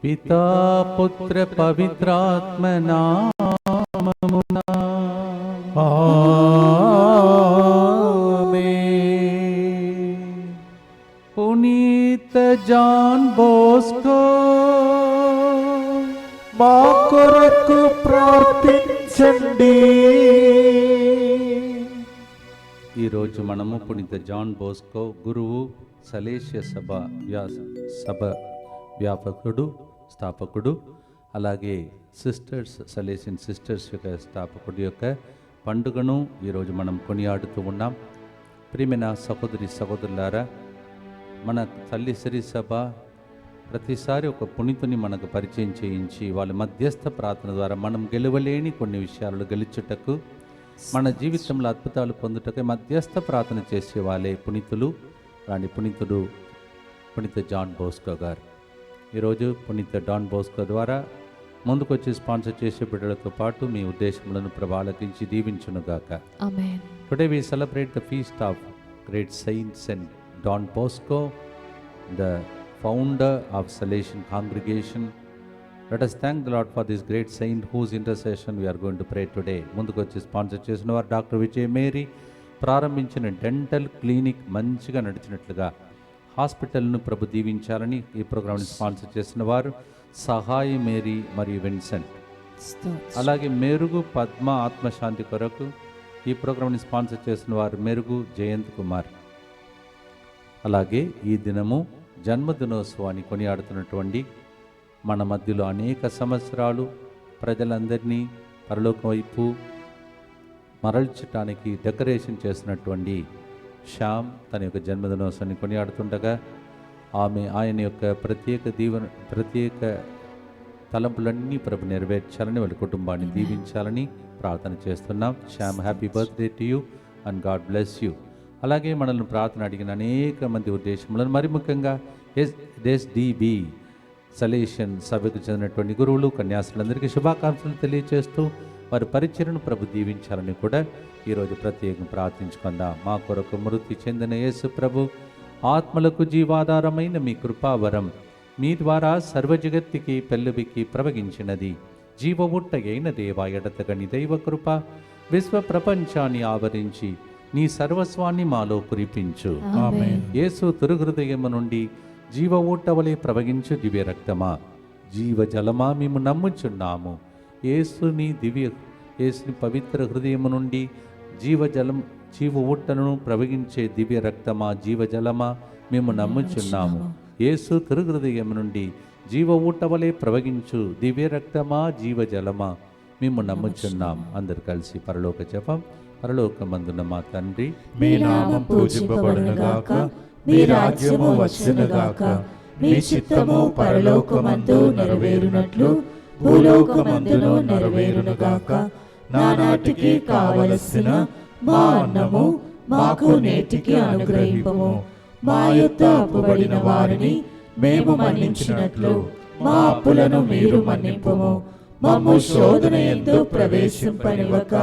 పితా పుత్ర పవిత్రాత్మ నామమున ఆమేన్. పునీత జాన్ బోస్కో మా కొరకు ప్రార్థించండి. ఈరోజు మనము పునీత జాన్ బోస్కో గురువు, సలేసియ సభ వ్యాపకుడు, స్థాపకుడు, అలాగే సిస్టర్స్, సలేసియన్ సిస్టర్స్ యొక్క స్థాపకుడి యొక్క పండుగను ఈరోజు మనం కొనియాడుతూ ఉన్నాం. ప్రియమైన సహోదరి సహోదరులారా, మన తల్లి శ్రీ సభ ప్రతిసారి ఒక పునీతుని మనకు పరిచయం చేయించి వాళ్ళ మధ్యస్థ ప్రార్థన ద్వారా మనం గెలవలేని కొన్ని విషయాలను గెలుచుటకు, మన జీవితంలో అద్భుతాలు పొందుటకు మధ్యస్థ ప్రార్థన చేసే వాళ్ళే పునీతులు. అలాంటి పునీతుడు పునీత జాన్ బోస్కో గారు. ఈరోజు పునీత జాన్ బోస్కో ద్వారా ముందుకు వచ్చి స్పాన్సర్ చేసే బిడ్డలతో పాటు మీ ఉద్దేశములను ప్రభావించి దీవించునుగాక. ఆమేన్. Today we celebrate the feast of great saint Saint Don Bosco, the founder of Salesian congregation. Let us thank the Lord for this great saint whose intercession we are going to pray today. ముందుకు వచ్చి sponsor చేసిన వారు doctor Vijay Mary ప్రారంభించిన dental clinic మంచిగా నడిచినట్లుగా హాస్పిటల్ను ప్రభు దీవించాలని ఈ ప్రోగ్రామ్ని sponsor చేసిన వారు సహాయ మేరీ మరియు విన్సెంట్. అలాగే మెరుగు పద్మ ఆత్మశాంతి కొరకు ఈ ప్రోగ్రామ్ని స్పాన్సర్ చేసిన వారు మెరుగు జయంత్ కుమార్. అలాగే ఈ దినము జన్మదినోత్సవాన్ని కొనియాడుతున్నటువంటి మన మధ్యలో అనేక సంవత్సరాలు ప్రజలందరినీ పరలోకం వైపు మరల్చడానికి డెకరేషన్ చేసినటువంటి శ్యామ్ తన యొక్క జన్మదినోత్సవాన్ని కొనియాడుతుండగా ఆయన యొక్క ప్రత్యేక తలంపులన్నీ ప్రభు నెరవేర్చాలని వాళ్ళ కుటుంబాన్ని దీవించాలని ప్రార్థన చేస్తున్నాం. Shyam, happy birthday to you and God bless you. అలాగే మనల్ని ప్రార్థన అడిగిన అనేక మంది ఉద్దేశములను, మరి ముఖ్యంగా ఎస్డిబి సలేసియన్ సభకు చెందినటువంటి గురువులు, కన్యాసులందరికీ శుభాకాంక్షలు తెలియజేస్తూ వారి పరిచయను ప్రభు దీవించాలని కూడా ఈరోజు ప్రత్యేకంగా ప్రార్థించుకుందాం. మా కొరకు మృతి చెందిన యేసు ప్రభు ఆత్మలకు జీవాధారమైన మీ కృపావరం మీ ద్వారా సర్వజగత్తుకి పెళ్ళుబికి ప్రవగించినది. జీవ ఊట అయిన దేవా, ఎడతగని దైవ కృప విశ్వ ప్రపంచాన్ని ఆవరించి నీ సర్వస్వాన్ని మాలో కురిపించు. యేసు తిరుహృదయము నుండి జీవ ఊట వలె ప్రవగించు దివ్య రక్తమా, జీవ జలమా మేము నమ్ముచున్నాము. యేసుని పవిత్ర హృదయము నుండి జీవ ఊటను ప్రవగించే దివ్య రక్తమా, జీవజలమా మేము నమ్ముచున్నాము. యేసు తిరుహృదయము నుండి జీవ ఊట వలె ప్రవగించు దివ్య రక్తమా, జీవజలమా మేము నమ్ముచున్నాం. అందరు కలిసి పరలోక జపం. పరలోకమందున్న మా తండ్రి, మీ నామం పూజింపబడునుగాక, మీ రాజ్యము వచ్చునుగాక, మీ చిత్తము పరలోకమందు నెరవేరునట్లు భూలోకమందును నెరవేరునుగాక. నానాటికి కావలసిన మా అన్నము మాకు నేటికి అనుగ్రహింపము. మా యొద్ద అప్పుబడిన వారిని మేము మన్నించినట్లు మా అప్పులను మీరు మన్నింపము. మమ్ము శోధన యందు ప్రవేశింపనివ్వక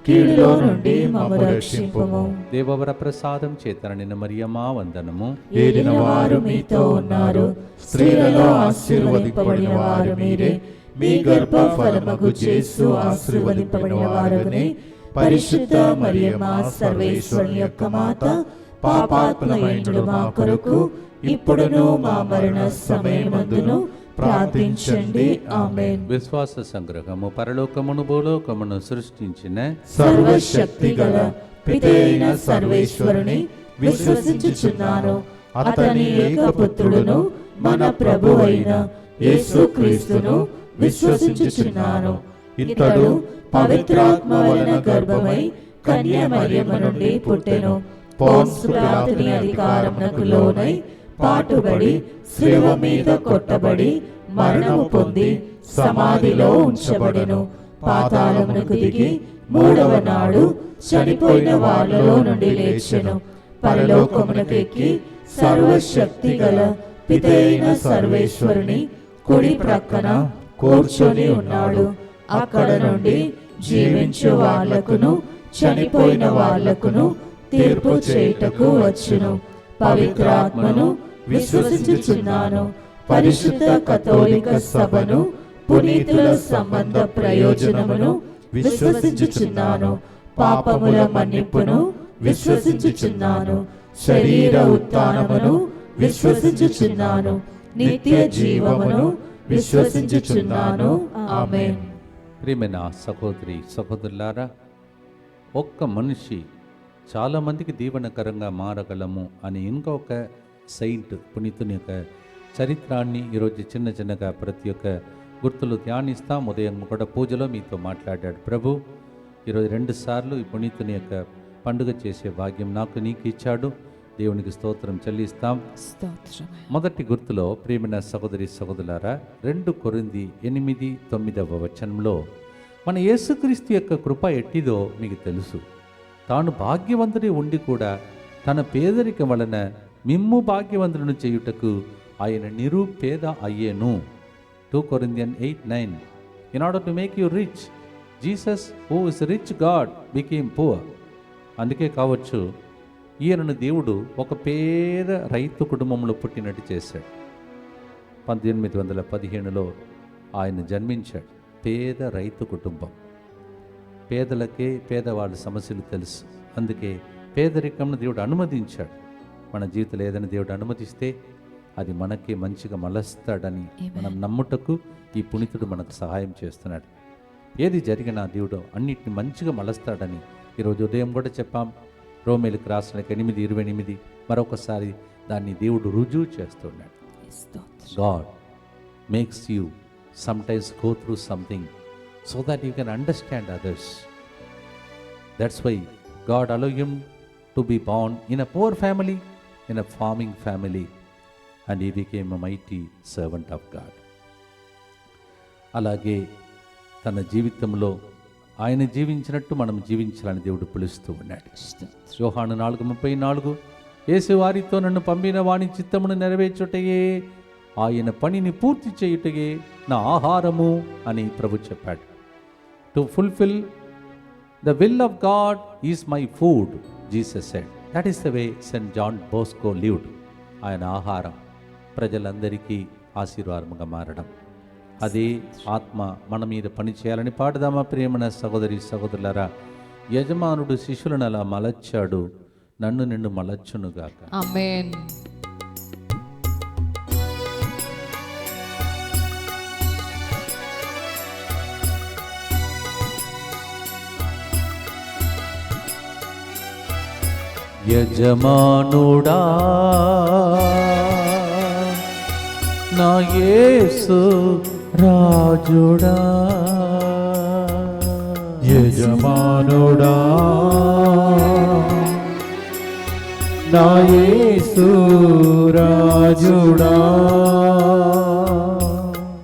కీడులో నుండి మమ్ము రక్షింపము. దేవవర ప్రసాదం చేతన నిన్న మరియమ్మా వందనము. ఏలిన వారు మీతో ఉన్నారు, స్త్రీలలో ఆశీర్వదింపబడిన వారు మీరే. మీ గర్భ ఫలమగు యేసు ఆశీర్వదింపబడిన వారునే. పరిశుద్ధ మరియమ్మా, సర్వేశ్వరుని యొక్క మాత, పాపాత్ములైన మా కొరకు ఇప్పుడును మా మరణ సమయమందును ప్రార్థించండి. ఆమేన్. విశ్వాస సంగ్రహము. పరలోకమును భూలోకమును సృష్టించిన సర్వశక్తి గల పితైన సర్వేశ్వరుని విశ్వసించుచున్నాను. అతని ఏకపుత్రుడును మన ప్రభు అయిన యేసుక్రీస్తును విశ్వసించుచున్నాను. ఇతడు పవిత్రాత్మ వలన గర్భమై కన్య మరియమ్మ నుండి పుట్టెను. పోన్సు పిలాతుని అధికారమునకు లోనై పాటుబడి శిలువ మీద కొట్టబడి మరణము పొంది సమాధిలో ఉంచబడెను. పాతాళమునకు దిగి మూడవ నాడు చనిపోయిన వారిలో నుండి లేచెను. పరలోకమునకు ఎక్కి సర్వశక్తి గల పితైన సర్వేశ్వరుని కుడి ప్రక్కన కూర్చొని ఉన్నాడు. అక్కడ నుండి జీవించు వాళ్లకును చనిపోయిన వాళ్లకును తీర్పు చేయుటకు వచ్చును. పవిత్రాత్మను విశ్వసించుచున్నాను. పరిశుద్ధ కథోలిక సభను, పునీతుల సంబంధ ప్రయోజనమును విశ్వసించుచున్నాను. పాపముల మన్నింపును విశ్వసించుచున్నాను. శరీర ఉత్థానమును విశ్వసించుచున్నాను. నిత్య జీవమును విశ్వసించుచున్నాను. ఆమేన్. ప్రియమైన సహోదరి సహోదరులారా, ఒక్క మనిషి చాలామందికి దీవెనకరంగా మారగలము అని ఇంకొక సెయింట్ పునీతుని యొక్క చరిత్రాన్ని ఈరోజు చిన్నగా ప్రతి ఒక్క గుర్తులు ధ్యానిస్తాం. ఉదయం కూడా పూజలో మీతో మాట్లాడాడు ప్రభు. ఈరోజు 2 సార్లు ఈ పునీతుని యొక్క పండుగ చేసే భాగ్యం నాకు నీకు ఇచ్చాడు. దేవునికి స్తోత్రం చెల్లిస్తాం. మొదటి గుర్తులో ప్రియమైన సహోదరి సహోదరులారా, 2 కొరింథీ 8:9 మన యేసుక్రీస్తు యొక్క కృప ఎట్టిదో మీకు తెలుసు. తాను భాగ్యవంతుడి ఉండి కూడా తన పేదరికం వలన మిమ్ము భాగ్యవంతులను చేయుటకు ఆయన నిరుపేద అయ్యేను. 2 Corinthians 8:9. In order to make you rich, Jesus, who is rich God, became poor. అందుకే కావచ్చు ఈయనను దేవుడు ఒక పేద రైతు కుటుంబంలో పుట్టినట్టు చేశాడు. 1815లో ఆయన జన్మించాడు. పేద రైతు కుటుంబం. పేదలకే పేదవాళ్ళ సమస్యలు తెలుసు. అందుకే పేదరికంను దేవుడు అనుమతించాడు. మన జీవితంలో ఏదైనా దేవుడు అనుమతిస్తే అది మనకి మంచిగా మలస్తాడని మనం నమ్ముటకు ఈ పునీతుడు మనకు సహాయం చేస్తున్నాడు. ఏది జరిగినా దేవుడు అన్నిటిని మంచిగా మలస్తాడని ఈరోజు ఉదయం కూడా చెప్పాం. రోమేలకు రాసిన 8:28 మరొకసారి దాన్ని దేవుడు రుజువు చేస్తున్నాడు. God makes you sometimes go through something so that you can understand others. That's why God allowed him to be born in a poor family, in a farming family, and he became a mighty servant of God. అలాగే తన జీవితంలో ఆయన జీవించినట్టు మనం జీవించాలని దేవుడు పిలుస్తూ ఉన్నాడు. యోహాను 4:34 యేసు వారితో నన్ను పంపిన వాని చిత్తమును నెరవేర్చుటయే ఆయన పనిని పూర్తి చేయుటయే నా ఆహారము అని ప్రభు చెప్పాడు. To fulfil the will of God is my food, Jesus said. That is the way Saint John Bosco lived. ఆయన ఆహారం ప్రజలందరికీ ఆశీర్వాదముగా మారడం. అదే ఆత్మ మన మీద పని చేయాలని పాడదామా ప్రియమైన సహోదరి సహోదరులారా. యజమానుడు శిష్యులను అలా మలచాడు, నన్ను నిన్ను మలచునుగాక. ఆమేన్. యజమానుడా నా యేసు రాజుడా, యజమానుడా నా యేసు రాజుడా,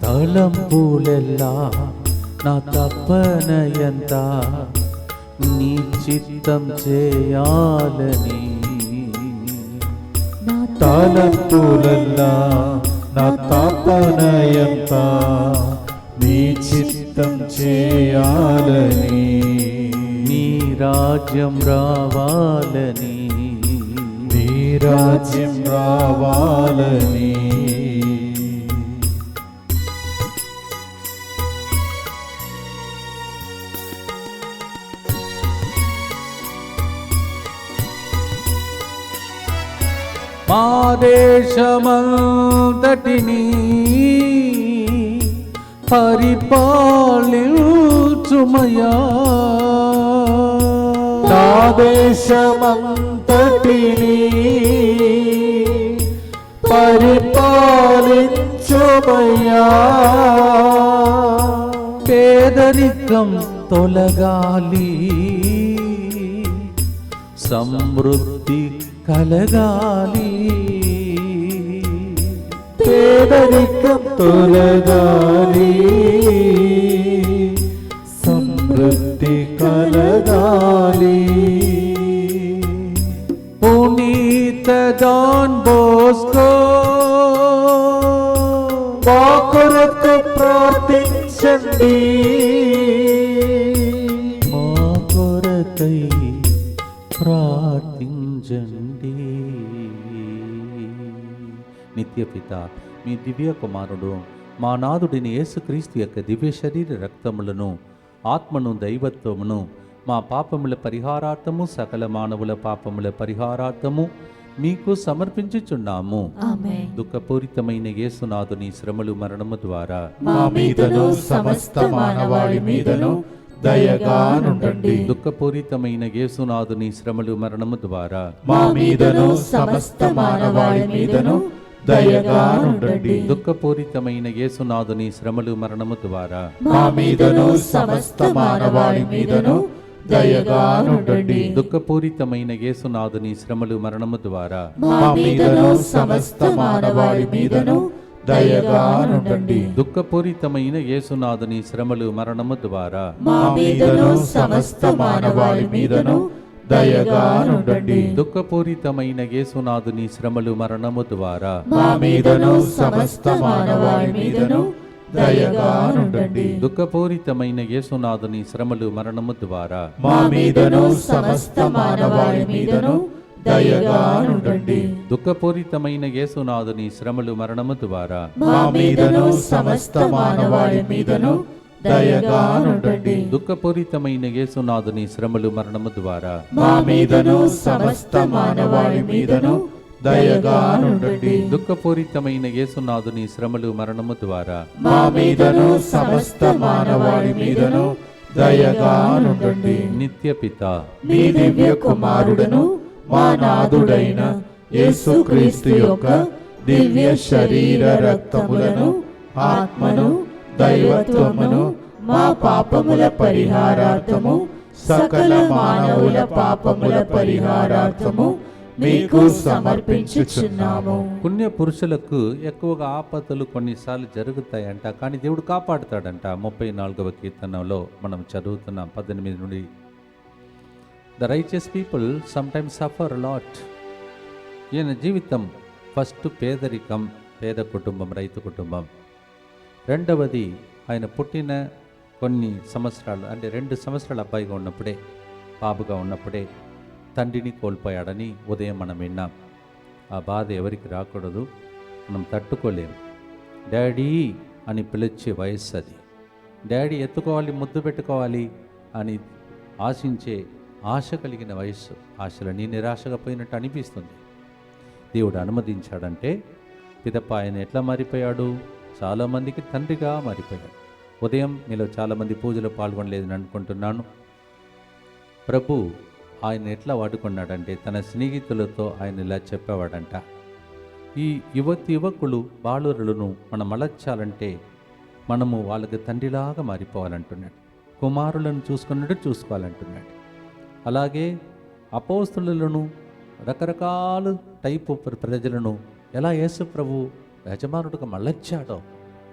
తలంపులెల్లా నా తపనయంత నీ చిత్తం చేయాలని, తలంపులల్లా నా తపనయంత నీ చిత్తం చేయాలని, నీ రాజ్యం రావాలని, నీ రాజ్యం రావాలని. మా దేశమంతటిని పరిపాలించుమయా, నా దేశమంతటిని పరిపాలించుమయ్యా, పేదరికం తొలగాలి, సమృద్ధి కలగాలి, పేదరికం తొలగాలి, సమృద్ధి కలగాలి. పునీత జాన్ బోస్కో మా కొరకు ప్రార్థించండి, మా కొరకై ప్రార్థించండి. నిత్య పిత, మీ దివ్య కుమారుడు మా నాథుడిని యేసుక్రీస్తు యొక్క దివ్య శరీర రక్తములను, ఆత్మను, దైవత్వమును మా పాపముల పరిహారార్థము, సకల మానవుల పాపముల పరిహారార్థము మీకు సమర్పించుచున్నాము. ఆమేన్. దుఃఖపూరితమైన యేసునాథుని శ్రమలు, మరణము ద్వారా మా మీదను సమస్త మానవాళి మీదను దయగా నుండండి. దుఃఖపూరితమైన యేసునాథుని శ్రమలు, మరణము ద్వారా మా మీదను సమస్త మానవాళి మీదను దయగా నుండండి. దుఃఖపూరితమైన యేసునాథుని శ్రమలు, మరణము ద్వారా మా మీదను సమస్త మానవాళి మీదను దయగా నుండండి. దుఃఖపూరితమైన యేసునాథుని శ్రమలు, మరణము ద్వారా మా మీదను సమస్త మానవాళి మీదను దయగా నుండండి. దుఃఖపూరితమైన యేసునాథుని శ్రమలు, మరణము ద్వారా మా మీదను సమస్త మానవాళి మీదను దయగా నుండండి. దుఃఖపూరితమైన యేసునాథుని శ్రమలు, మరణము ద్వారా మా మీదను సమస్త మానవాళి మీదను దయగా నుండండి. దుఃఖపూరితమైన యేసునాథుని శ్రమలు, మరణము ద్వారా మా మీదను సమస్త మానవాళి మీదను దయగా నుండండి. దుఃఖపూరితమైన యేసునాథుని శ్రమలు, మరణము ద్వారా మా మీదను సమస్త మానవాళి మీదను దయగా నుండండి. దుఃఖపూరితమైన యేసునాథుని శ్రమలు, మరణము ద్వారా మా మీదను సమస్త మానవాళి మీదను దయగా నుండండి. దుఃఖపూరితమైన యేసునాథుని శ్రమలు, మరణము ద్వారా మా మీదను సమస్త మానవాళి మీదను దయగా నుండండి. నిత్య పిత, మీ దివ్య కుమారుడను మా నాథుడైన యేసుక్రీస్తు యొక్క దివ్య శరీర రక్తములను, ఆత్మను, దైవత్వమును మా పాపముల పరిహారార్థము, సకల మానవుల పాపముల పరిహారార్థము మీకు సమర్పించుచున్నాము. పుణ్య పురుషులకు ఎక్కువగా ఆపదలు కొన్నిసార్లు జరుగుతాయంట, కానీ దేవుడు కాపాడుతాడంట. 34వ కీర్తనలో మనం చదువుతున్నాం 18 నుండి. The righteous people sometimes suffer lot. ఈయన జీవితం ఫస్ట్ పేదరికం, పేద కుటుంబం, రైతు కుటుంబం. రెండవది ఆయన పుట్టిన కొన్ని సంవత్సరాలు, అంటే 2 సంవత్సరాల అబ్బాయిగా ఉన్నప్పుడే, బాబుగా ఉన్నప్పుడే తండ్రిని కోల్పోయాడని ఉదయం మనం విన్నాం. ఆ బాధ ఎవరికి రాకూడదు, మనం తట్టుకోలేము. డాడీ అని పిలిచే వయస్సు అది. డాడీ ఎత్తుకోవాలి, ముద్దు పెట్టుకోవాలి అని ఆశించే ఆశ కలిగిన వయస్సు. ఆశలని నిరాశగా పోయినట్టు అనిపిస్తుంది. దేవుడు అనుమతించాడంటే పిదప ఆయన ఎట్లా మారిపోయాడు? చాలామందికి తండ్రిగా మారిపోయాడు. ఉదయం మీలో చాలామంది పూజలో పాల్గొనలేదని అనుకుంటున్నాను. ప్రభు ఆయన ఎట్లా వాడుకున్నాడంటే తన స్నేహితులతో ఆయన ఇలా చెప్పేవాడంట, ఈ యువకులు బాలురులను మనం అలర్చాలంటే మనము వాళ్ళకి తండ్రిలాగా మారిపోవాలంటున్నాడు. కుమారులను చూసుకున్నట్టు చూసుకోవాలంటున్నాడు. అలాగే అపోస్తులను, రకరకాల టైపు ప్రజలను ఎలా యేసు ప్రభు యజమానుడుగా మళ్ళొచ్చాడో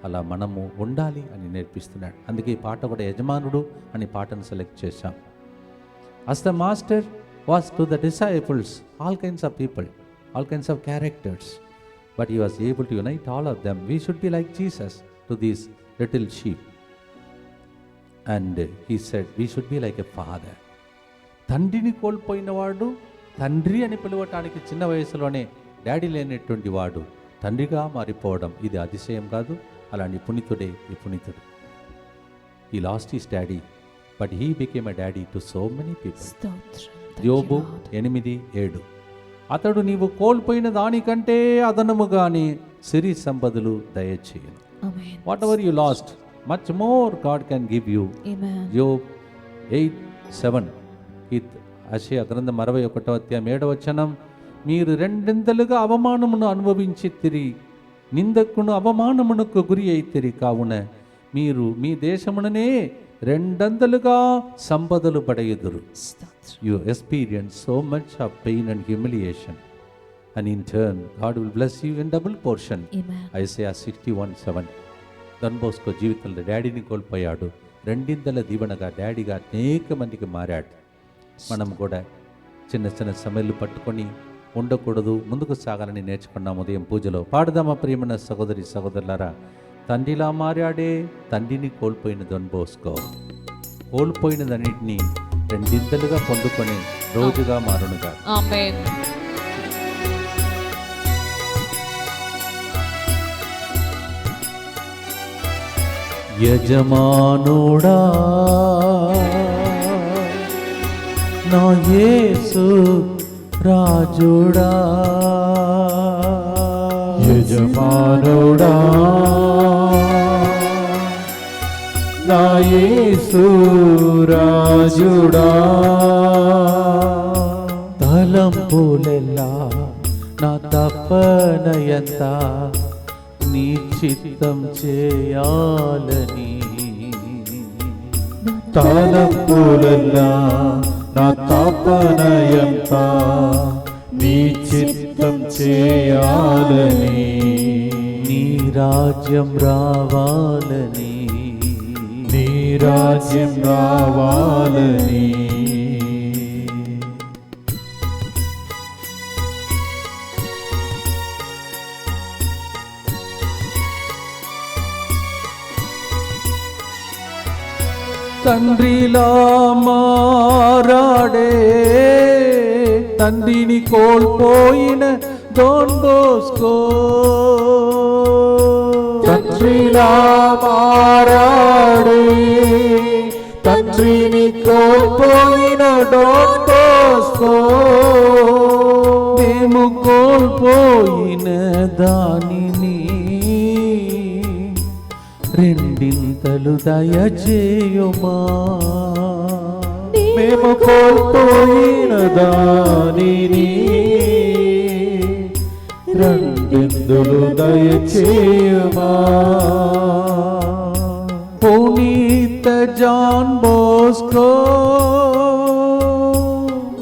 అలా మనము ఉండాలి అని నేర్పిస్తున్నాడు. అందుకే ఈ పాట కూడా యజమానుడు అని పాటను సెలెక్ట్ చేశాం. As the master was to the disciples, all kinds of people, all kinds of characters, but he was able to unite all of them. We should be like Jesus to these little sheep. And he said, we should be like a father. తండ్రిని కోల్పోయిన వాడు తండ్రి అని పిలవటానికి చిన్న వయసులోనే daddy లేనటువంటి వాడు తండ్రిగా మారిపోవడం ఇది అతిశయం కాదు. అలాంటి పునీతుడే ఈ పునీతుడు. He lost his daddy, but he became a daddy to so many people. యోబు 8:7. అతడు నీవు కోల్పోయిన దానికంటే అదనముగాని సిరి సంపదలు దయచేయను. Whatever you lost, much more God can give you. యోబ్ 8:7. యెషయా గ్రంథం 61వ అధ్యాయం 7వ వచనం, మీరు రెండింతలుగా అవమానమును అనుభవించితిరి, నిందకును అవమానమునకు గురి అయితిరి, కావున మీరు మీ దేశముననే రెండంతలుగా సంపదలు పడయుదురు. You experience so much of pain and humiliation, and in turn God will bless you in double portion. Isaiah 61:7. Done Bosco జీవితంలో డాడీని కోల్పోయాడు, రెండింతల దీవెనగా డాడీగా అనేక మందికి మారాడు. మనం కూడా చిన్న చిన్న సమయాలు పట్టుకొని ఉండకూడదు, ముందుకు సాగాలని నేర్చుకున్నాం. ఉదయం పూజలో పాడదామా ప్రియమైన సహోదరి సహోదరులారా? తండ్రిలా మారాడే తండ్రిని కోల్పోయిన డన్ బోస్కో కోల్పోయినదన్నిటినీ రెండింతలుగా పొందుకొని రోజుగా మారునుగా. ఆమేన్. యజమానుడా నా యేసు రాజుడా, యజమానుడా నా యేసు రాజుడా, తలంపులెల్లా నా తపనయంత నీ చిత్తం చేయాలని, తలంపులెల్లా నా తపనయంత నీ చిత్తం చేయాలని, నీ రాజ్యం రావాలని, నీ రాజ్యం రావాలని. తండ్రిలా మారాడే తండ్రిని కోల్పోయిన డోన్ బోస్కో, తండ్రిలా మారాడే తండ్రిని కోల్పోయిన డోన్ బోస్కో, మేము కోల్పోయిన దానిని రెండింతలు దయచేయుమా, మేము కోల్పోయిన దానిని రెండిందులు దయచేయుమా. పునీత జాన్ బోస్కో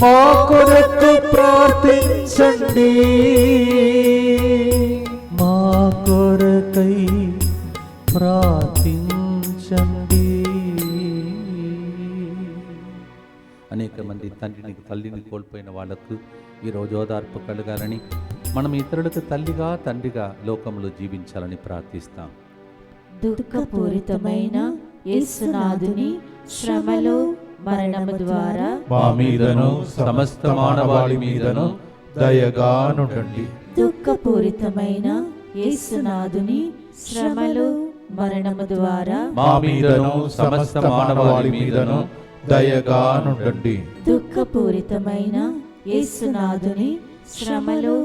మా కొరకు ప్రార్థించండి, మా కొరకై ప్రార్థించండి. అనేక మంది తండ్రిని తల్లిని కోల్పోయిన వాళ్లకు ఈరోజు ఓదార్పు కలగాలని, మనం ఇతరులకు తల్లిగా తండ్రిగా లోకంలో జీవించాలని ప్రార్థిస్తాం. దుఃఖపూరితమైన యేసునాథుని శ్రమలు మరణము ద్వారా మా మీదను సమస్త మానవాళి మీదను దయగా నుండండి. దుఃఖపూరితమైన యేసునాథుని శ్రమలు మరణము ద్వారా మా మీదను సమస్త మానవాళి మీదను దయగా నుండండి. దుఃఖపూరితమైన యేసునాథుని శ్రమలు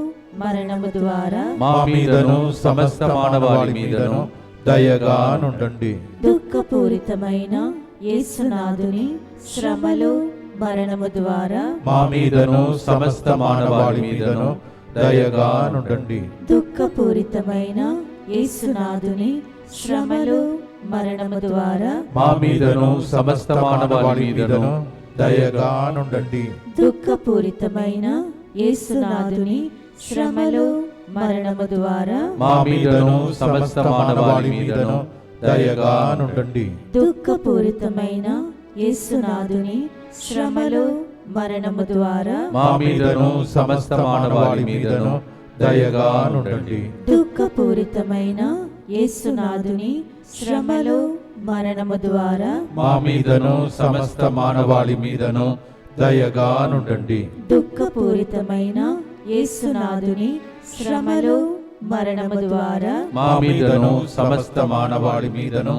మరణము ద్వారా మా మీదను సమస్త మానవాళి మీదను దయగా నుండండి. దుఃఖపూరితమైన యేసునాథుని శ్రమలు మరణము ద్వారా మా మీదను సమస్త మానవాళి మీదను దయగా నుండండి. దుఃఖపూరితమైన యేసునాథుని శ్రమలు మరణము ద్వారా మా మీదను సమస్త మానవాళి మీదను దయగా నుండండి. దుఃఖపూరితమైన యేసునాథుని శ్రమలు మరణము ద్వారా మా మీదను సమస్త మానవాళి మీదను దయగా నుండండి. దుఃఖపూరితమైన యేసునాథుని శ్రమలు మరణము ద్వారా మా మీదను సమస్త మానవాళి మీదను దయగా నుండండి. దుఃఖపూరితమైన యేసునాథుని శ్రమలు మరణము ద్వారా మా మీదను సమస్త మానవాళి మీదను దయగా నుండండి. దుఃఖపూరితమైన యేసునాథుని శ్రమలు మరణము ద్వారా మా మీదను సమస్త మానవాళి మీదను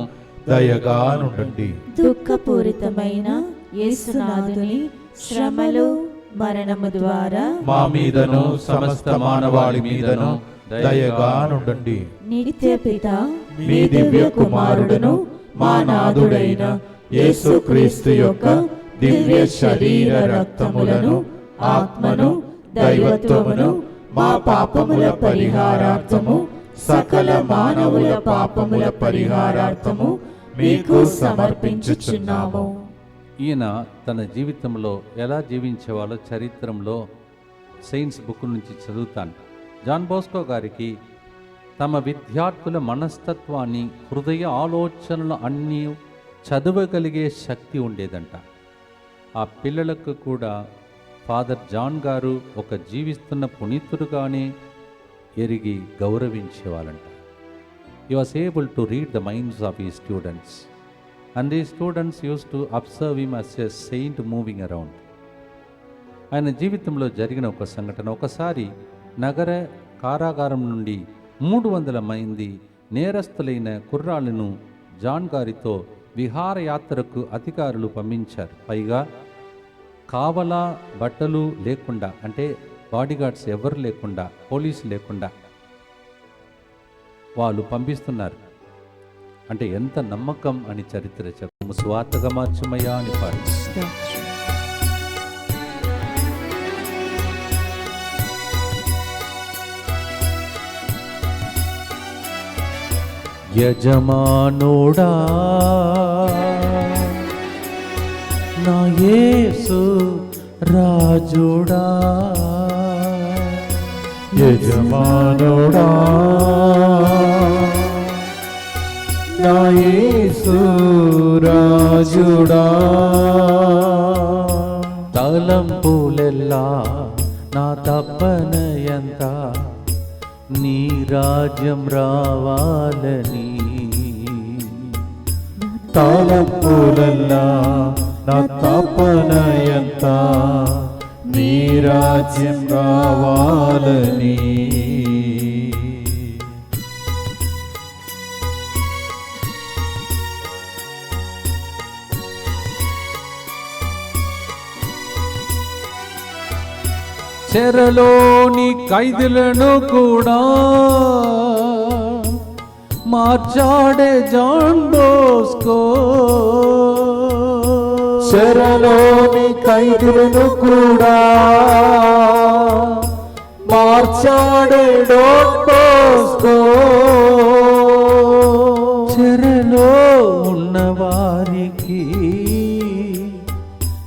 దయగా నుండండి. దుఃఖపూరితమైన యేసునాథుని శ్రమలు మరణము ద్వారా మా మీదను సమస్త మానవాళి మీదను దయగా నుండండి. నిత్య పిత మీ దివ్య కుమారుడును మా నాథుడైన యేసుక్రీస్తు యొక్క దివ్య శరీర రక్తములను ఆత్మను దైవత్వమును మా పాపముల పరిహారార్థము సకల మానవుల పాపముల పరిహారార్థము మీకు సమర్పించుచున్నాము. ఈయన తన జీవితంలో ఎలా జీవించేవాళ్ళో చరిత్రలో సైన్స్ బుక్ నుంచి చదువుతాను. జాన్ బోస్కో గారికి తమ విద్యార్థుల మనస్తత్వాన్ని, హృదయ ఆలోచనలు అన్నీ చదవగలిగే శక్తి ఉండేదంట. ఆ పిల్లలకు కూడా ఫాదర్ జాన్ గారు ఒక జీవిస్తున్న పునీతుడుగానే ఎరిగి గౌరవించేవాళ్ళంట. He was able to read the minds of his students, and these students used to observe him as a saint moving around. ఆయన జీవితంలో జరిగిన ఒక సంఘటన, ఒకసారి నగర కారాగారం నుండి 300 మంది నేరస్తులైన కుర్రాళ్ళను జాన్ గారితో విహారయాత్రకు అధికారులు పంపించారు. పైగా కావలా బట్టలు లేకుండా, అంటే బాడీగార్డ్స్ ఎవరు లేకుండా, పోలీసు లేకుండా వాళ్ళు పంపిస్తున్నారు. అంటే ఎంత నమ్మకం అని చరిత్ర చెప్పు. స్వార్థగా మార్చుమయ్యా అని పాడు. యజమానుడా నా యేసు రాజుడా, యజమానుడా నా యేసు రాజుడా, తలంపులెల్లా నా తప్పనయంత నీ రాజ్యం రావాలని, తలంపులల్లా నా తపనయంత నీ రాజ్యం రావాలని. చెరలోని ఖైదీలను కూడా మార్చాడే జాన్ బోస్కో, చెరలోని ఖైదీలను కూడా మార్చాడే డాన్ బోస్కో, చెరలో ఉన్నవారికి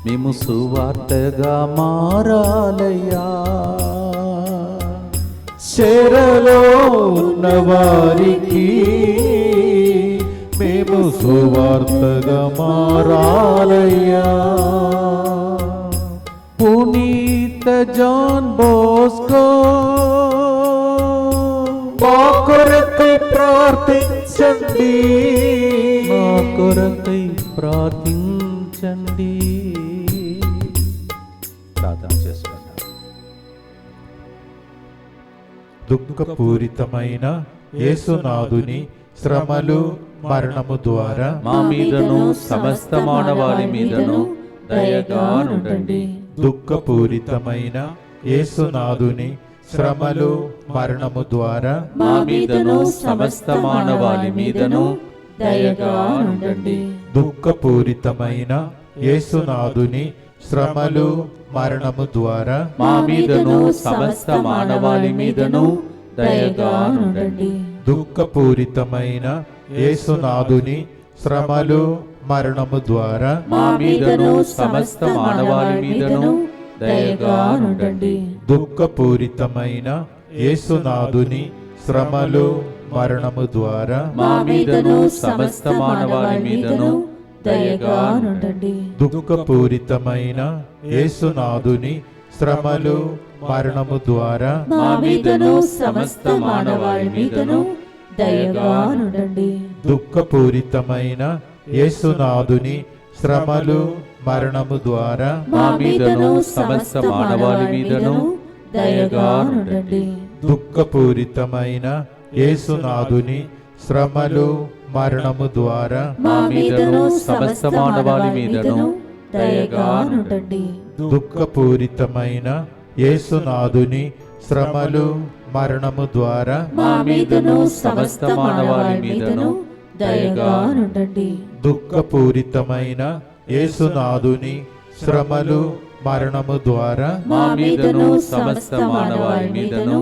మేము సువార్తగా మారాలయ్యా, చెరలో ఉన్నవారికి మేము సువార్తగా మారాలయ్యా. పునీత జాన్ బోస్కో మా కొరకై ప్రార్థించండి, మా కొరకై ప్రార్థించండి. ప్రార్థన చేసుకుందాం. దుఃఖపూరితమైన యేసునాథుని శ్రమలు మరణము ద్వారా మా మీదను సమస్త మానవాళి మీదను దయగా నుండండి. దుఃఖపూరితమైన యేసునాథుని శ్రమలు మరణము ద్వారా మా మీదను సమస్త మానవాళి మీదను దయగా నుండండి. దుఃఖపూరితమైన యేసునాథుని శ్రమలు మరణము ద్వారా మా మీదను సమస్త మానవాళి మీదను దయగా నుండండి. దుఃఖపూరితమైన యేసునాథుని శ్రమలు మరణము ద్వారా మా మీదను సమస్త మానవాళి మీదను దయగా నుండండి. దుఃఖపూరితమైన యేసునాథుని శ్రమలు మరణము ద్వారా మా మీదను సమస్త మానవాళి మీదను దయగా నుండండి. దుఃఖపూరితమైన యేసునాథుని శ్రమలు మరణము ద్వారా మా మీదను సమస్త మానవాళి మీదను దయగా నుండండి. దుఃఖపూరితమైన యేసునాథుని శ్రమలు మరణము ద్వారా మా మీదను సమస్త మానవాళి మీదను దయగా నుండండి. దుఃఖపూరితమైన యేసునాథుని శ్రమలు మరణము ద్వారా మా మీదను సమస్త మానవాళి మీదను దయగా నుండండి. దుఃఖపూరితమైన యేసునాథుని శ్రమలు మరణము ద్వారా మా మీదను సమస్త మానవాళి మీదను దయగా నుండండి. దుఃఖపూరితమైన యేసునాథుని శ్రమలు మరణము ద్వారా మా మీదను సమస్త మానవాళి మీదను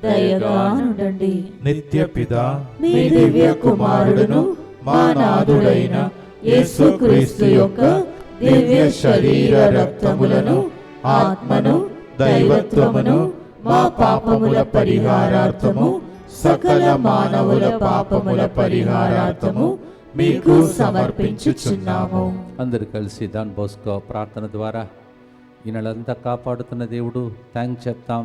దయగా నుండండి. నిత్యపిత మీ దివ్య కుమారుడును మా నాథుడైన యేసుక్రీస్తు యొక్క దివ్య శరీర రక్తములను, ఆత్మను, దైవత్వమును మా పాపముల పరిహారార్థము, సకల మానవుల పాపముల పరిహారార్థము మీకు సమర్పించుచున్నాము. అందరు కలిసి జాన్ బోస్కో ప్రార్థన ద్వారా ఈ నెలంతా కాపాడుతున్న దేవుడు థ్యాంక్స్ చెప్తాం.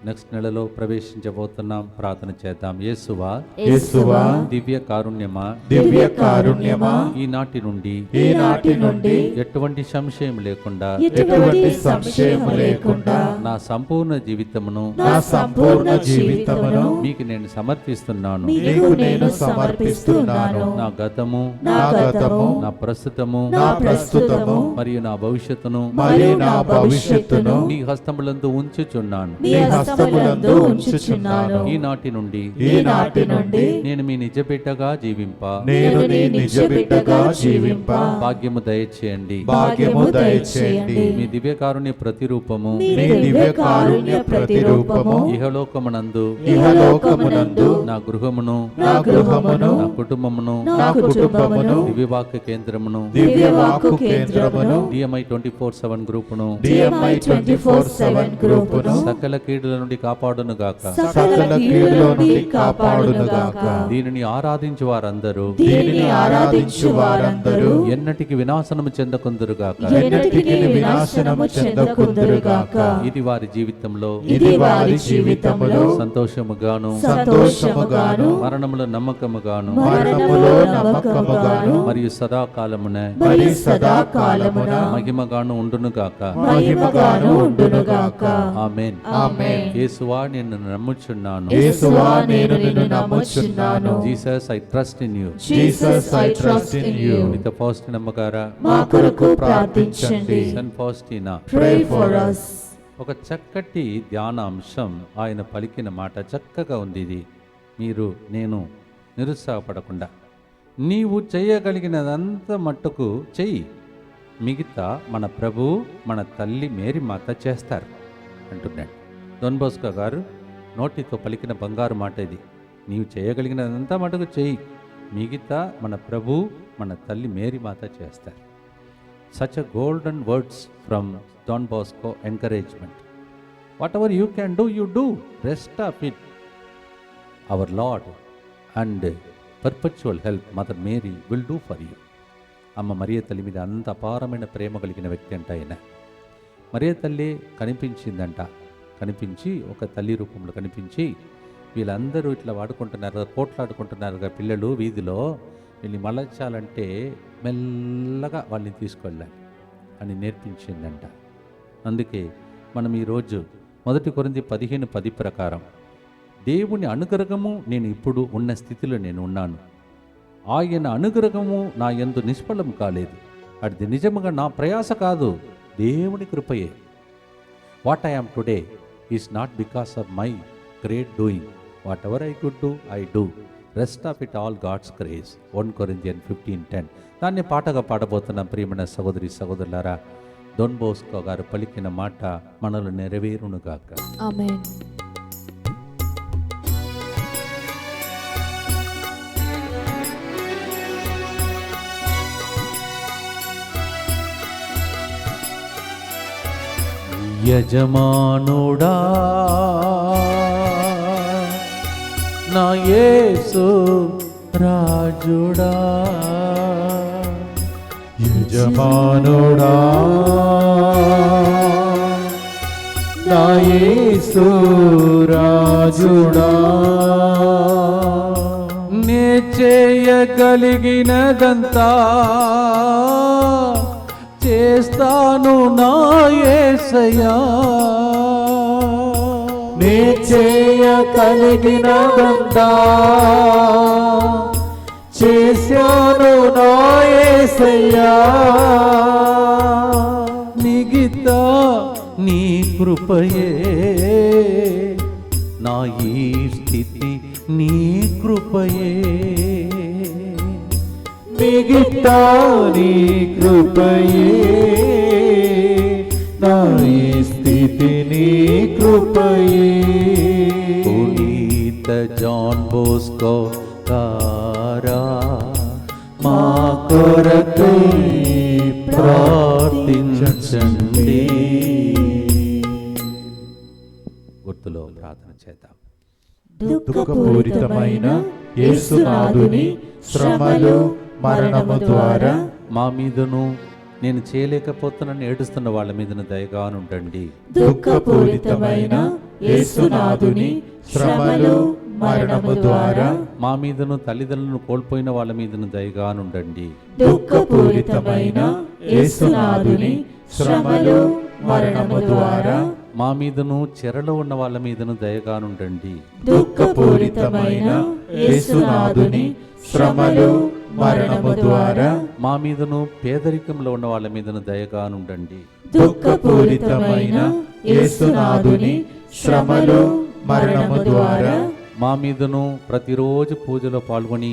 నెక్స్ట్ నెలలో ప్రవేశించబోతున్నాం. ప్రార్థన చేద్దాం. యేసువా, యేసువా, దివ్య కారుణ్యమా, దివ్య కారుణ్యమా, ఈనాటి నుండి ఈనాటి నుండి ఎటువంటి సంశయం లేకుండా ఎటువంటి సంశయం లేకుండా నా సంపూర్ణ జీవితమును నా సంపూర్ణ జీవితమును మీకు నేను సమర్పిస్తున్నాను. మీకు నేను సమర్పిస్తున్నాను. నా గతము, నా గతము, నా ప్రస్తుతము, నా ప్రస్తుతము మరియు నా భవిష్యత్తును మరియు నా భవిష్యత్తును నీ హస్తములందు ఉంచుచున్నాను. నీ హస్తములందు ఉంచుచున్నాను. ఈనాటి నుండి ఈనాటి నుండి నేను మీ నిజ బిడ్డగా జీవింప నేను నీ నిజ బిడ్డగా జీవింప భాగ్యము దయచేయండి. భాగ్యము దయచేయండి. మీ దివ్యకారుణ్య ప్రతిరూపము మీ దివ్య కారుణ్య ప్రతిరూపము ఇహలోకమునందు ఇహలోకమునందు నా గృహమును, నా గృహమును, నా కుటుంబమును, నా కుటుంబమును, దివ్యవాక్య కేంద్రమును, దివ్యవాక్కు కేంద్రమును, DMI 24/7 గ్రూపును, DMI 24/7 గ్రూపును సకల కీడుల నుండి కాపాడును గాక. సకల కీడుల నుండి కాపాడునుగాక. దీనిని ఆరాధించు వారందరూ దీనిని ఆరాధించు వారందరూ ఎన్నటికి వినాశనము చెందకుందురుగాక. ఎన్నటికి వినాశనము చెందకుందురుగాక. ఇది వారి జీవితంలో ఇది వారి జీవితములో సంతోషముగాను, సంతోషముగాను, మరణములో నమ్మకముగాను, మరణములో నమ్మకముగాను, మరియు సదాకాలమున మరి సదాకాలమున మహిమగాను ఉండునుగాక. మహిమగాను ఉండునుగాక. ఆమేన్. ఆమేన్. యేసువా నేను నమ్ముచున్నాను. యేసువా నేను నిన్ను నమ్ముచున్నాను. Jesus I trust in you. Jesus I trust in you. మిత ఫాస్టిన్ అమ్మగారా, మా కొరకు ప్రార్థించండి. Saint Faustina, Pray for us. ఒక చక్కటి ధ్యానాంశం ఆయన పలికిన మాట చక్కగా ఉంది. ఇది మీరు నేను నిరుత్సాహపడకుండా నీవు చేయగలిగినదంత మట్టుకు చెయ్యి, మిగతా మన ప్రభు మన తల్లి మేరీ మాత చేస్తారు అంటున్నాడు. డొన్ బోస్కో గారు నోటితో పలికిన బంగారు మాట ఇది. నీవు చేయగలిగినదంతా మటుకు చెయ్యి, మిగతా మన ప్రభు మన తల్లి మేరీ మాత చేస్తారు. Such a golden words from Don Bosco encouragement. Whatever you can do, you do. Rest of it, our Lord and perpetual help, Mother Mary will do for you. అమ్మ మరియ తల్లి మీద అంత అపారమైన ప్రేమ కలిగిన వ్యక్తి అంట ఆయన. మరియ తల్లి కనిపించిందంట. కనిపించి ఒక తల్లి రూపంలో కనిపించి వీళ్ళందరూ ఇట్లా వాడుకుంటున్నారు, కోట్లాడుకుంటున్నారుగా పిల్లలు వీధిలో, వీళ్ళని మలచాలంటే మెల్లగా వాళ్ళని తీసుకెళ్ళాలి అని నేర్పించిందంట. అందుకే మనం ఈరోజు 1 కొరింథీ 15:10 ప్రకారం దేవుని అనుగ్రహము నేను ఇప్పుడు ఉన్న స్థితిలో నేను ఉన్నాను, ఆయన అనుగ్రహము నా యందు నిష్ఫలం కాలేదు, అది నిజముగా నా ప్రయాస కాదు, దేవుని కృపయే. What I am today is not because of my great doing, whatever I could do I do, rest of it all God's grace. 1 Corinthians 15:10. దాన్ని పాటగా పాడబోతున్న ప్రియమైన సహోదరి సహోదరులారా, డొన్ బోస్కో గారు పలికిన మాట మనలో నెరవేరునుగాక. ఆమేన్. యజమానుడా నా యేసు రాజుడా, యజమానుడా నా యేసు రాజుడా, నే చేయగలిగినదంతా చేస్తాను నా యేసయ్యా, నే చేయగలిగినదంతా చేశాను నా యేసయ్యా, మిగతా నీ కృపయే, నా ఈ స్థితి నీ కృపయే, మిగతా నీ కృపయే, నా ఈ స్థితి నీ కృపయే. పునీత జాన్ బోస్కో గారా మా కొరకై ప్రార్థించండి. గుర్తులో ప్రార్థన చేద్దాం. దుఃఖపూరితమైన యేసునాథుని శ్రమలు మరణము ద్వారా మా మీదను నేను చేయలేకపోతున్నాను ఏడుస్తున్న వాళ్ళ మీదను దయగానుండండి. దుఃఖపూరితమైన యేసునాథుని శ్రమలు మరణము ద్వారా మా మీదను తల్లిదండ్రులను కోల్పోయిన వాళ్ళ మీదను దయగానుండండి. దుఃఖపూరితమైన యేసునాథుని శ్రమలు మరణము ద్వారా మా మీదను చెరలో ఉన్న వాళ్ళ మీదను దయగానుండండి. దుఃఖపూరితమైన యేసునాథుని శ్రమలు మరణము ద్వారా మా మీదను పేదరికంలో ఉన్న వాళ్ళ మీదను దయగానుండండి. దుఃఖపూరితమైన యేసునాథుని శ్రమలు మరణము ద్వారా మా మీదను ప్రతిరోజు పూజలో పాల్గొని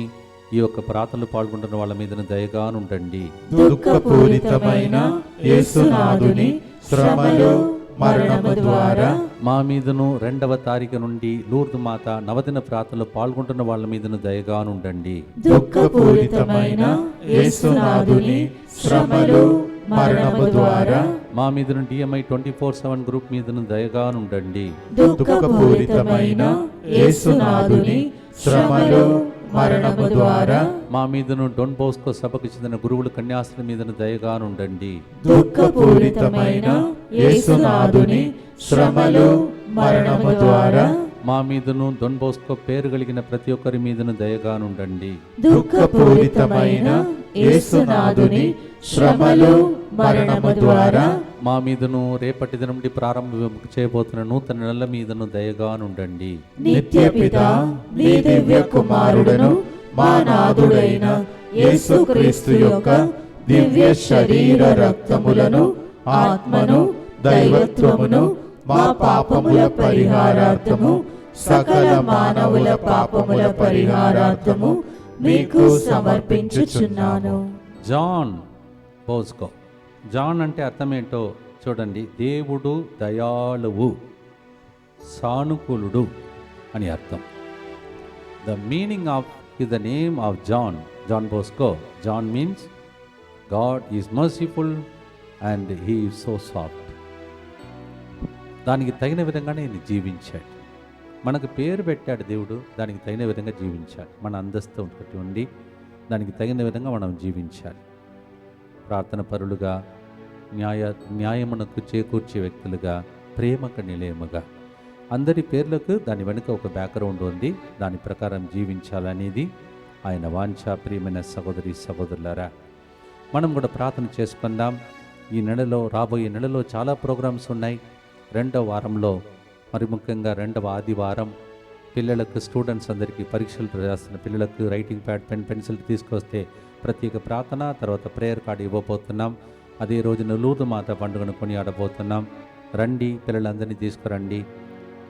ఈ యొక్క ప్రార్థనలు పాల్గొంటున్న వాళ్ళ మీదను దయగానుండండి. దుఃఖపూరితమైన యేసునాథుని శ్రమలు మరణము ద్వారా మా మీదను 2వ తారీఖు నుండి లూర్దు మాత నవదిన ప్రార్థనలో పాల్గొంటున్న వాళ్ళ మీదను దయగానుండండి. దుఃఖపూరితమైన యేసునాథుని శ్రమలు మరణము ద్వారా మా మీదను DMI 24/7 గ్రూప్ మీదను దయగానుండండి. దుఃఖపూరితమైన యేసునాథుని శ్రమలు మరణము ద్వారా మా మీదను డొన్ బోస్కో సభకు చెందిన గురువులు కన్యాసుల మీదను దయగానుండండి. దుఃఖపూరితమైన యేసునాథుని శ్రమలు మరణము ద్వారా మా మీదను డొన్ బోస్కో పేరు కలిగిన ప్రతి ఒక్కరి మీదను దయగానుండండి. దుఃఖపూరితమైన యేసునాథుని శ్రమలు మరణము ద్వారా మా మీదను రేపటి దినం నుండి ప్రారంభం చేయబోతున్న నూతన నెల మీదను దయగానుండండి. నిత్యపిత నీ దివ్య కుమారుడును మా నాథుడైన యేసుక్రీస్తు యొక్క దివ్య శరీర రక్తములను ఆత్మను దైవత్వమును మా పాపముల పరిహారార్థము సకల మానవుల పాపముల పరిహారార్థము మీకు సమర్పించుచున్నాను. John Bosco. జాన్ అంటే అర్థం ఏంటో చూడండి. దేవుడు దయాళువు, సానుకూలుడు అని అర్థం. The meaning of the name of John, John Bosco. John means God is merciful and he is so soft. దానికి తగిన విధంగానే ఆయన జీవించాడు. మనకు పేరు పెట్టాడు దేవుడు, దానికి తగిన విధంగా జీవించాలి. మన అంతస్తు ఒకటి ఉండి దానికి తగిన విధంగా మనం జీవించాలి. ప్రార్థన పరులుగా, న్యాయమునకు చేకూర్చే వ్యక్తులుగా, ప్రేమకు నిలయముగా, అందరి పేర్లకు దాని వెనుక ఒక బ్యాక్గ్రౌండ్ ఉంది. దాని ప్రకారం జీవించాలనేది ఆయన వాంఛ. ప్రియమైన సహోదరి సహోదరులారా, మనం కూడా ప్రార్థన చేసుకుందాం. ఈ నెలలో, రాబోయే నెలలో చాలా ప్రోగ్రామ్స్ ఉన్నాయి. 2వ వారంలో, మరి ముఖ్యంగా 2వ ఆదివారం పిల్లలకు, స్టూడెంట్స్ అందరికీ పరీక్షలు రాస్తున్న పిల్లలకు రైటింగ్ ప్యాడ్, పెన్సిల్ తీసుకొస్తే ప్రత్యేక ప్రార్థన, తర్వాత ప్రేయర్ కార్డు ఇవ్వబోతున్నాం. అదే రోజున లూర్దు మాత పండుగను కొనియాడబోతున్నాం. రండి, పిల్లలందరినీ తీసుకురండి,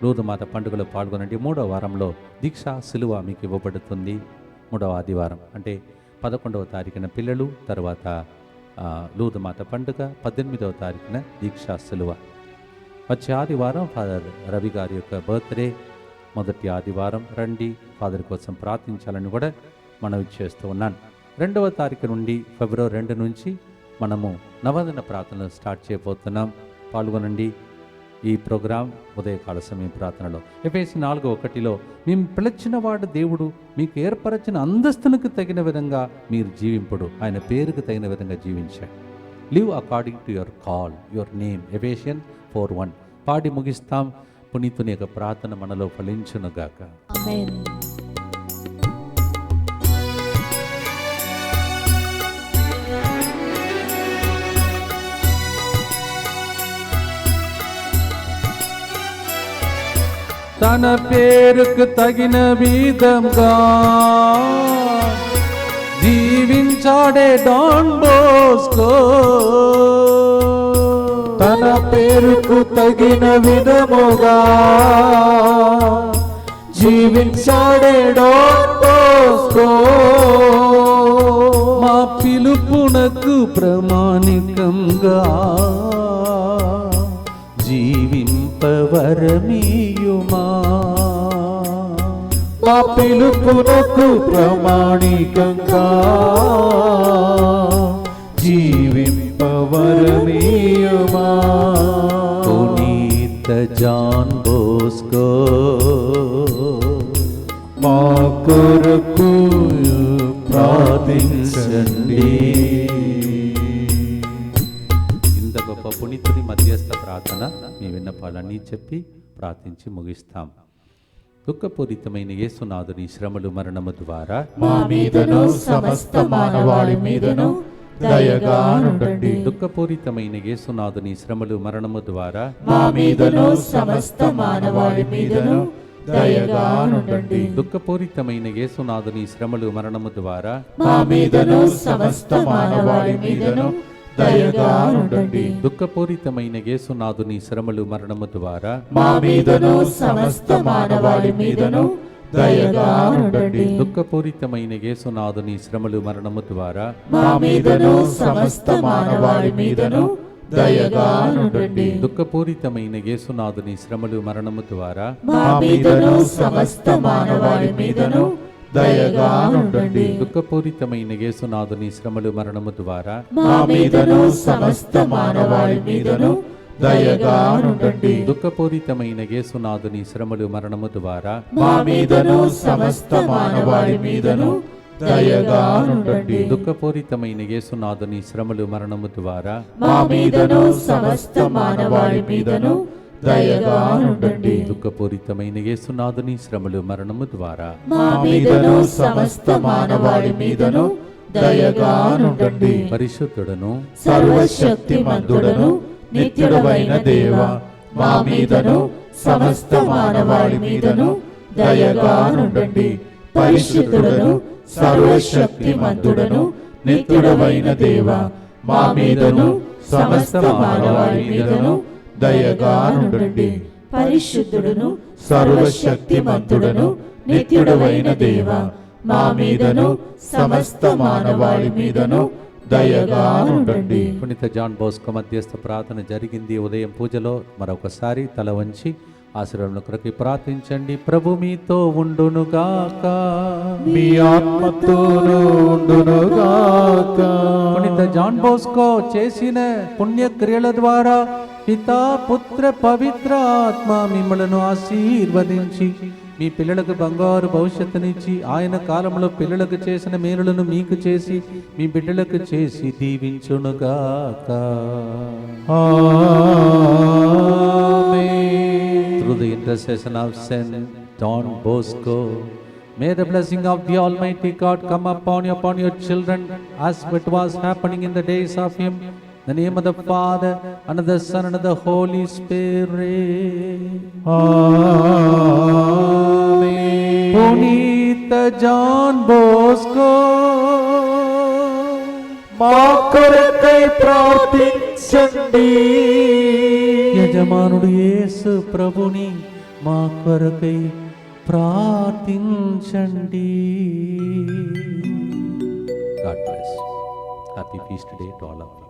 లూర్దు మాత పండుగలో పాల్గొనండి. 3వ వారంలో దీక్షా సిలువ మీకు ఇవ్వబడుతుంది. 3వ ఆదివారం అంటే 11వ తారీఖున పిల్లలు, తర్వాత లూర్దు మాత పండుగ, 18వ తారీఖున దీక్షా సిలువ. వచ్చే ఆదివారం ఫాదర్ రవి గారి యొక్క బర్త్డే, మొదటి ఆదివారం. రండి, ఫాదర్ కోసం ప్రార్థించాలని కూడా మనవి చేస్తూ ఉన్నాను. 2వ తారీఖు నుండి ఫిబ్రవరి 2 నుంచి మనము నవదిన ప్రార్థనలు స్టార్ట్ చేయబోతున్నాం. పాల్గొనండి ఈ ప్రోగ్రాం ఉదయకాల సమయం ప్రార్థనలో. ఎఫెసీ 4:1 మేము పిలిచిన వాడు దేవుడు మీకు ఏర్పరచిన అంతస్తునికి తగిన విధంగా మీరు జీవింపుడు, ఆయన పేరుకు తగిన విధంగా జీవించాడు. Live according to your call, your name. Ephesian 4:1 పాడి ముగిస్తాం. పునీతుని యొక్క ప్రార్థన మనలో ఫలించునుగాక. ఆమేన్. తన పేరుకు తగిన విధంగా జీవించాడే డాన్ బోస్కో. తన పేరుకు తగిన విధముగా జీవించాడే డాన్ బోస్కో. మా పిలుపునకు ప్రామాణికంగా జీవింపవరమీయుమా. మా పిలుపునకు ప్రామాణికంగా జీవింపవరమీయుమా. పునీత జాన్ బోస్కో మా కొరకు ప్రార్థించండి. ఇంత గొప్ప పునీతుని మధ్యస్థ ప్రార్థన మీ విన్నపాలన్నీ చెప్పి ప్రార్థించి ముగిస్తాం. దుఃఖపూరితమైన యేసునాథుని శ్రమలు మరణము ద్వారా మా మీదను సమస్త మానవాళి మీదను దయగా నుండండి. దుఃఖపూరితమైన యేసునాథుని శ్రమలు మరణము ద్వారా మా మీదను సమస్త మానవాళి మీదను దయగా నుండండి. దుఃఖపూరితమైన యేసునాథుని శ్రమలు మరణము ద్వారా మా మీదను సమస్త మానవాళి మీదను దయగా నుండండి. దుఃఖపూరితమైన యేసునాథుని శ్రమలు మరణము ద్వారా మా మీదను సమస్త మానవాళి మీదను దయగా నుండండి. దుఃఖపూరితమైన యేసునాథుని శ్రమలు మరణము ద్వారా మా మీదను సమస్త మానవాళి మీదను దయగా నుండండి. దుఃఖపూరితమైన యేసునాథుని శ్రమలు మరణము ద్వారా మా మీదను సమస్త మానవాళి మీదను దయగా నుండండి. దుఃఖపూరితమైన యేసునాథుని శ్రమలు మరణము ద్వారా మా మీదను సమస్త మానవాళి మీదను దయగా నుండండి. దుఃఖపూరితమైన యేసునాథుని శ్రమలు మరణము ద్వారా మా మీదను సమస్త మానవాళి మీదను దయగా నుండండి. దుఃఖపూరితమైన యేసునాథుని శ్రమలు మరణము ద్వారా మా మీదను సమస్త మానవాళి మీదను దయగా నుండండి. దుఃఖపూరితమైన యేసునాథుని శ్రమలు మరణము ద్వారా మా మీదను సమస్త మానవాళి మీదను దయగా నుండండి. పరిశుద్ధుడను సర్వశక్తిమంతుడను నిత్యుడవైన దేవ, మా మీదను సమస్త మానవాళి మీదను దయగా నుండండి. పరిశుద్ధుడను సర్వశక్తిమంతుడను నిత్యుడవైన దేవ, మా మీదను సమస్త మానవాళి మీదను దయగా నుండండి. పరిశుద్ధుడను సర్వశక్తిమంతుడను నిత్యుడవైన దేవ, మా మీదను సమస్త మానవాళి మీదను దయగా ఉండండి. పునీత జాన్ బోస్కో మధ్యస్థ ప్రార్థన జరిగింది. ఉదయం పూజలో మరొకసారి తల వంచి ఆశీర్వాదముల కొరకు ప్రార్థించండి. ప్రభు మీతో ఉండునుగాక, మీ ఆత్మతోనూ ఉండునుగాక. పునీత జాన్ బోస్కో చేసిన పుణ్యక్రియల ద్వారా పితా పుత్ర పవిత్ర ఆత్మ మిమ్మలను ఆశీర్వదించి మీ పిల్లలకు బంగారు భవిష్యత్తునిచ్చి ఆయన కాలంలో పిల్లలకు చేసిన మేలులను మీకు చేసి మీ బిడ్డలకు చేసి దీవించునుగాక. Through the intercession of Saint Don Bosco, may the blessing of the Almighty God come upon your children as it was happening in the days of him. In the name of the Father, and of the Son, and of the Holy Spirit. Amen. Punita John Bosco, మా కొరకై ప్రార్థించండి. యజమానుడు యేసు ప్రభుని మా కొరకై ప్రార్థించండి. God bless. Happy feast day to all of you.